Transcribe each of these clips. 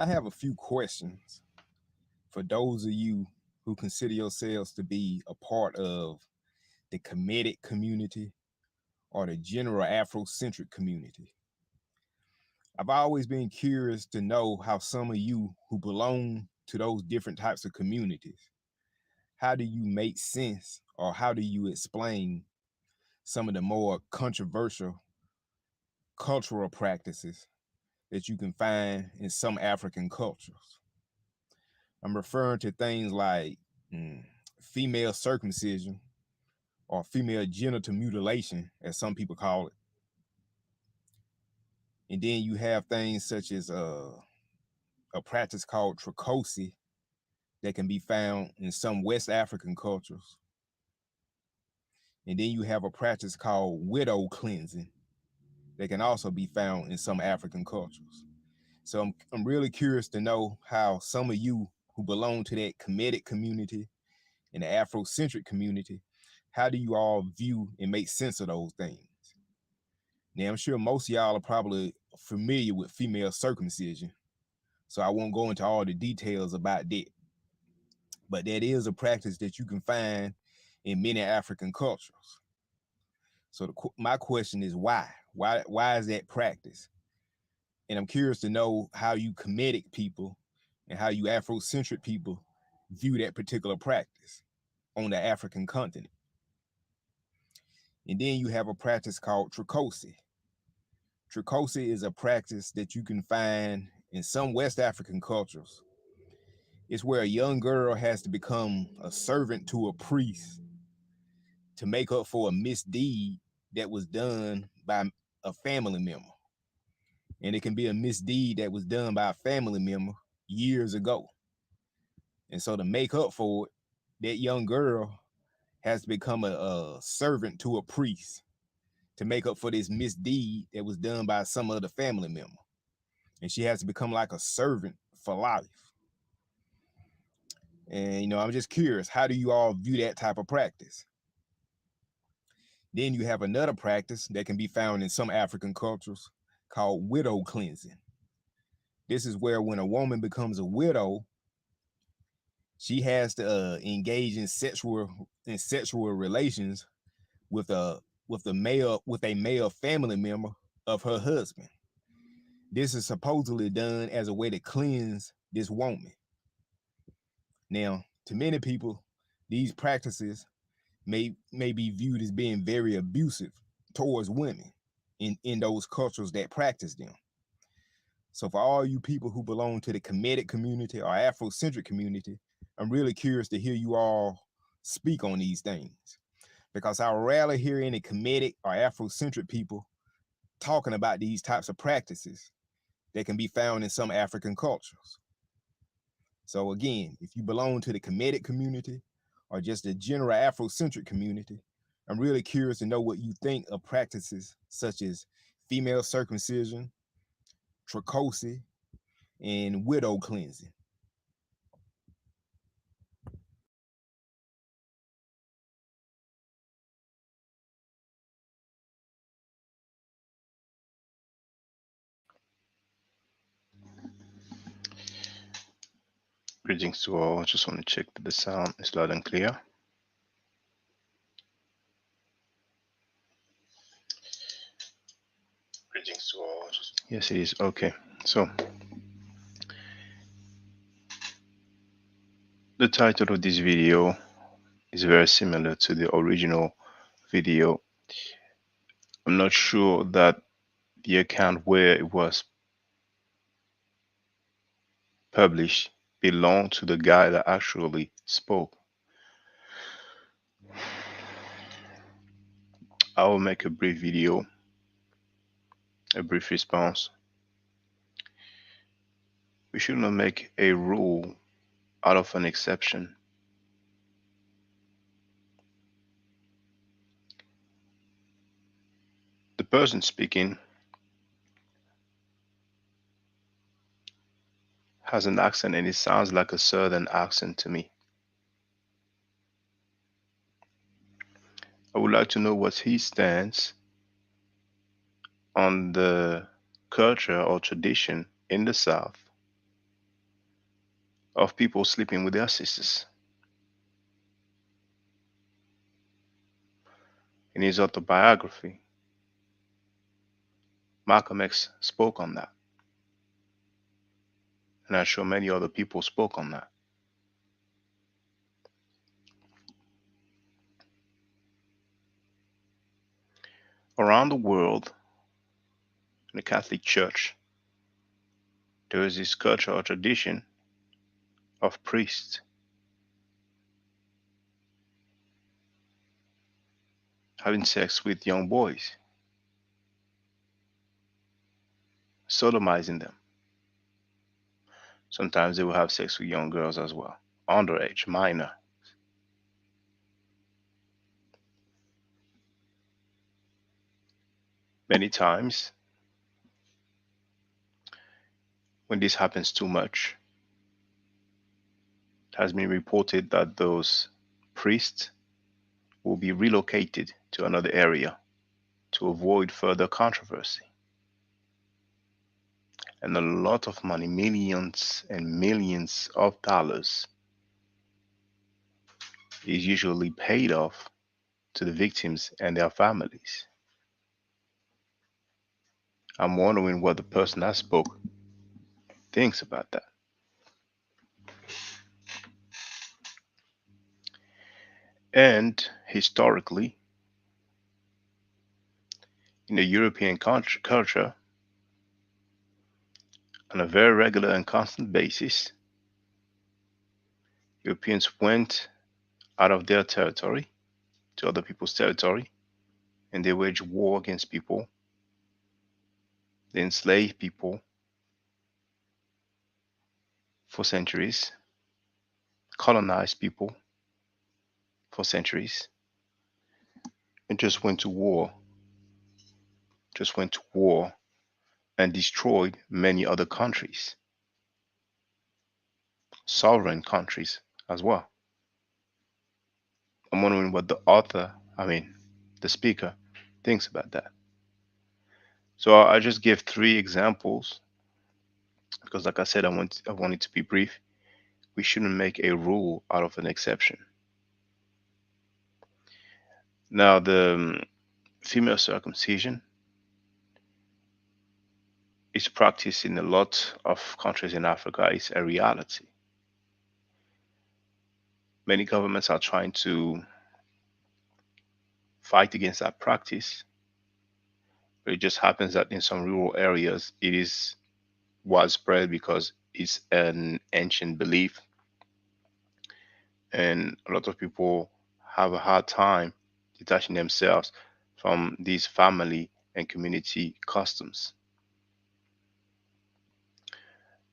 I have a few questions for those of you who consider yourselves to be a part of the Kemetic community or the general Afrocentric community. I've always been curious to know how some of you who belong to those different types of communities, how do you make sense or how do you explain some of the more controversial cultural practices that you can find in some African cultures? I'm referring to things like female circumcision or female genital mutilation, as some people call it. And then you have things such as a practice called Traukosi that can be found in some West African cultures. And then you have a practice called widow cleansing that can also be found in some African cultures. So I'm really curious to know how some of you who belong to that Kemetic community and the Afrocentric community, how do you all view and make sense of those things? Now, I'm sure most of y'all are probably familiar with female circumcision, so I won't go into all the details about that. But that is a practice that you can find in many African cultures. So my question is why? Why is that practice? And I'm curious to know how you Kemetic people and how you Afrocentric people view that particular practice on the African continent. And then you have a practice called Traukosi. Traukosi is a practice that you can find in some West African cultures. It's where a young girl has to become a servant to a priest to make up for a misdeed that was done by a family member. And it can be a misdeed that was done by a family member years ago. And so to make up for it, that young girl has to become a servant to a priest to make up for this misdeed that was done by some other family member. And she has to become like a servant for life. And, I'm just curious, how do you all view that type of practice? Then you have another practice that can be found in some African cultures called widow cleansing. This is where when a woman becomes a widow, she has to engage in sexual relations with a male family member of her husband. This is supposedly done as a way to cleanse this woman. Now, to many people, these practices may be viewed as being very abusive towards women in those cultures that practice them. So for all you people who belong to the Kemetic community or Afrocentric community, I'm really curious to hear you all speak on these things, because I rarely hear any Kemetic or Afrocentric people talking about these types of practices that can be found in some African cultures. So again, if you belong to the Kemetic community or just the general Afrocentric community, I'm really curious to know what you think of practices such as female circumcision, Traukosi, and widow cleansing. Greetings to all. Just want to check that the sound is loud and clear. Greetings to all. Yes, it is. Okay. So, the title of this video is very similar to the original video. I'm not sure that the account where it was published belonged to the guy that actually spoke. I will make a brief video, a brief response. We should not make a rule out of an exception. The person speaking has an accent and it sounds like a southern accent to me. I would like to know what he stands on the culture or tradition in the South of people sleeping with their sisters. In his autobiography, Malcolm X spoke on that, and I'm sure many other people spoke on that. Around the world, in the Catholic Church, there is this culture or tradition of priests having sex with young boys, sodomizing them. Sometimes they will have sex with young girls as well, underage, minor. Many times, when this happens too much, it has been reported that those priests will be relocated to another area to avoid further controversy. And a lot of money, millions and millions of dollars, is usually paid off to the victims and their families. I'm wondering what the person that spoke thinks about that. And historically, in the European culture, on a very regular and constant basis, Europeans went out of their territory to other people's territory and they waged war against people, they enslaved people for centuries, colonized people for centuries, and just went to war and destroyed many other countries, sovereign countries as well. I'm wondering what the author, the speaker, thinks about that. So I just give three examples because, like I said, I want it to be brief. We shouldn't make a rule out of an exception. Now, the female circumcision is practiced in a lot of countries in Africa. It's a reality. Many governments are trying to fight against that practice, but it just happens that in some rural areas it is widespread because it's an ancient belief, and a lot of people have a hard time detaching themselves from these family and community customs.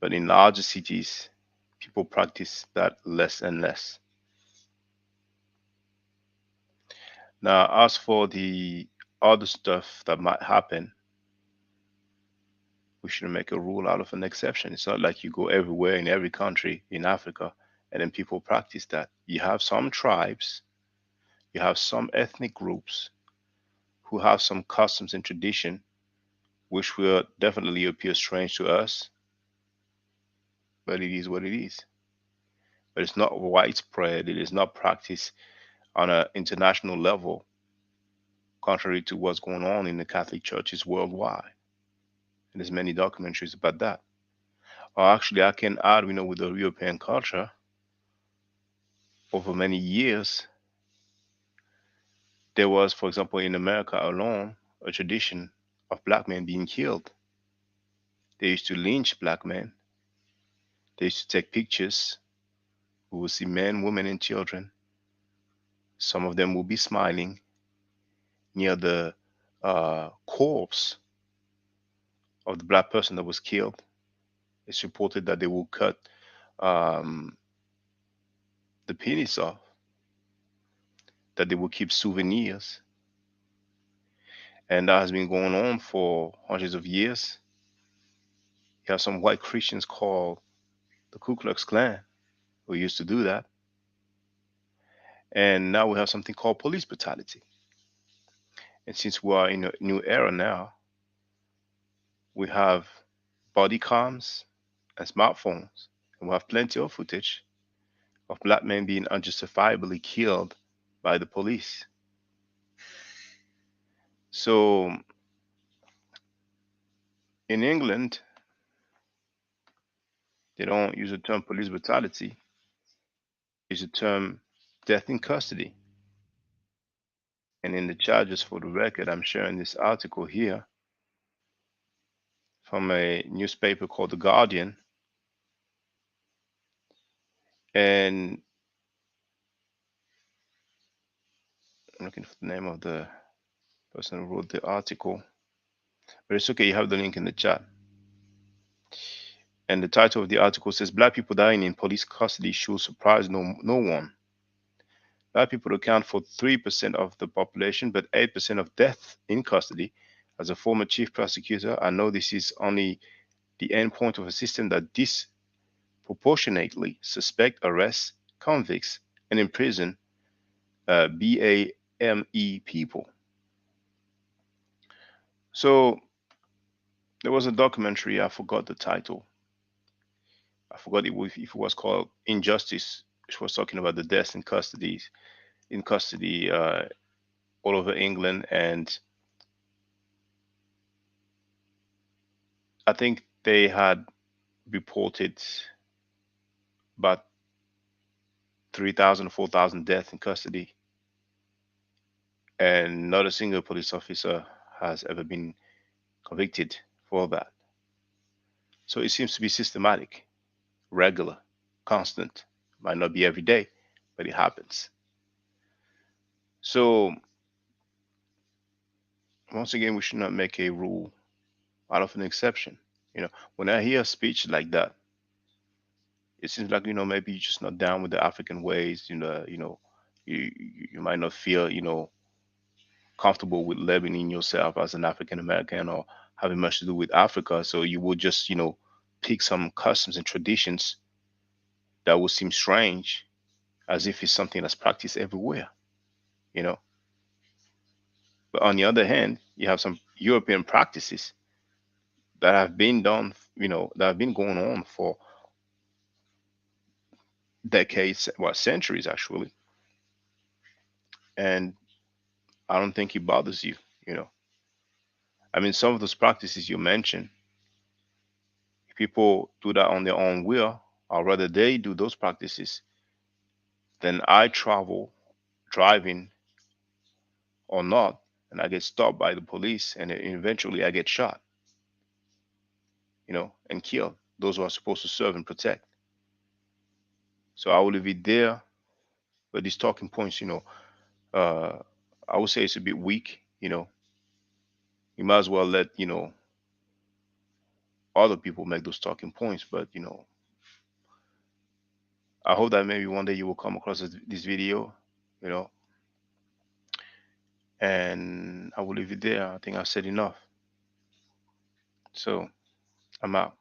But in larger cities, people practice that less and less. Now, as for the other stuff that might happen, we shouldn't make a rule out of an exception. It's not like you go everywhere in every country in Africa and then people practice that. You have some tribes, you have some ethnic groups who have some customs and tradition which will definitely appear strange to us, but it is what it is. But it's not widespread, it is not practiced on an international level, contrary to what's going on in the Catholic churches worldwide. And there's many documentaries about that. Or actually, I can add, with the European culture, over many years, there was, for example, in America alone, a tradition of black men being killed. They used to lynch black men. They used to take pictures. We will see men, women, and children. Some of them will be smiling near the corpse of the black person that was killed. It's reported that they will cut um, the penis off, that they will keep souvenirs. And that has been going on for hundreds of years. You have some white Christians called the Ku Klux Klan who used to do that. And now we have something called police brutality. And since we are in a new era now, we have body cams and smartphones. And we have plenty of footage of black men being unjustifiably killed by the police. So in England, they don't use the term police brutality, they use the term death in custody. And in the charges, for the record, I'm sharing this article here from a newspaper called The Guardian. And I'm looking for the name of the person who wrote the article, but it's okay. You have the link in the chat. And the title of the article says, Black people dying in police custody should surprise no one. Black people account for 3% of the population, but 8% of deaths in custody. As a former chief prosecutor, I know this is only the end point of a system that disproportionately suspect, arrests, convicts, and imprison BAME people. So there was a documentary, I forgot the title. I forgot if it was called Injustice, which was talking about the deaths in custody all over England. And I think they had reported about 3,000, 4,000 deaths in custody, and not a single police officer has ever been convicted for that. So it seems to be systematic, regular, constant. Might not be every day, but it happens. So once again, we should not make a rule out of an exception. When I hear a speech like that, it seems like maybe you're just not down with the African ways. You might not feel comfortable with living in yourself as an African American or having much to do with Africa. So you would just pick some customs and traditions that would seem strange, as if it's something that's practiced everywhere. You know. But on the other hand, you have some European practices that have been done, that have been going on for decades, well, centuries actually, and I don't think it bothers you. You know, I mean, some of those practices you mentioned, if people do that on their own will, or rather they do those practices, then I travel driving or not, and I get stopped by the police, and eventually I get shot, and killed. Those who are supposed to serve and protect. So I will leave it there. But these talking points, uh, I would say it's a bit weak. You might as well let other people make those talking points. But I hope that maybe one day you will come across this video, you know, and I will leave it there. I think I've said enough. So I'm out.